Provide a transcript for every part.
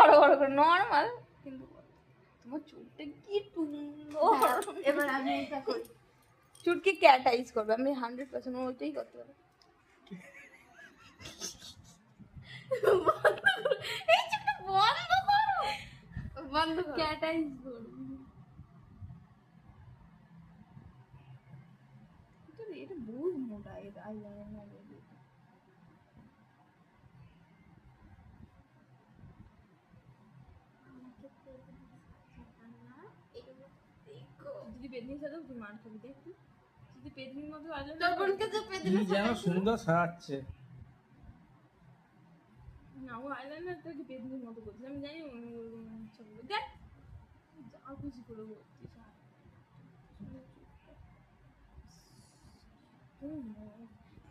বড় বড় করে নরমাল, কিন্তু তোমার চুলটা কি সুন্দর। এবার আমি এটা করি, চুটকি ক্যাটাইজ করবে, আমি 100% ওইটাই করতে পারবো। এই চুপটা বন্ধ করো, বন্ধ করো। ক্যাটাইজ করবে। এটা বহুত মোটা, এটা আইলাইনার। যদি পেদনির সাথে তুই মার খাবি, দেখবি যদি পেদনির মতো তোর বোনকে যে পেদিনে যেন সুন্দর সাজাচ্ছে। না, ও আইলাইনার তো কি পেদনির মতো করছে, আমি জানি দেখ যা খুশি করে বলছিস।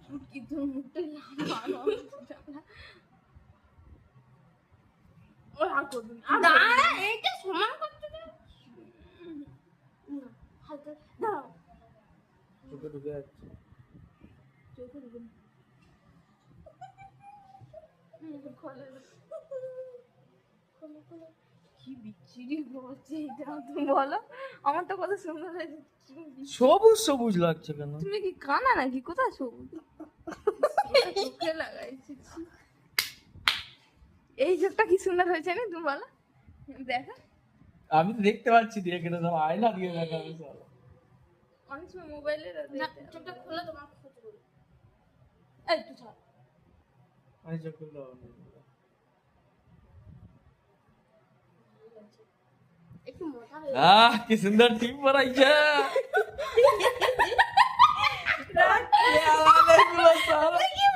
চুটকি তোর মুখটা লাল। ও আর করবি না, আর করবি না। দাঁড়া, এইটা সমান করতে দে। হালকা দাঁড়াও, চোখে ঢুকে যাচ্ছে। চোখে ঢুকে না। খোলো, খোলো, খোলো। কি বিচ্ছিরি বলছে এটা, তুমি বলো। আমার তো কত সুন্দর হয়েছে। সবুজ সবুজ লাগছে কেন? তুমি কি কানা নাকি? কোথায় সবুজ? চোখে লাগাইছি। এই চোখটা কি সুন্দর হয়েছে না, তুমি বলো। দেখো আমি তো দেখতে পাচ্ছি, দিয়ে কেটে সব আয়না দিয়ে দেখাবে সব। অনেক সময় মোবাইলের না চোখটা খুলে তোমার ক্ষতি করি। এই তুই ছাড়। আমি চোখ খুলতে হবে না। একটু মোটা হয়ে কি সুন্দর টিপ বানাইছে। গেছে।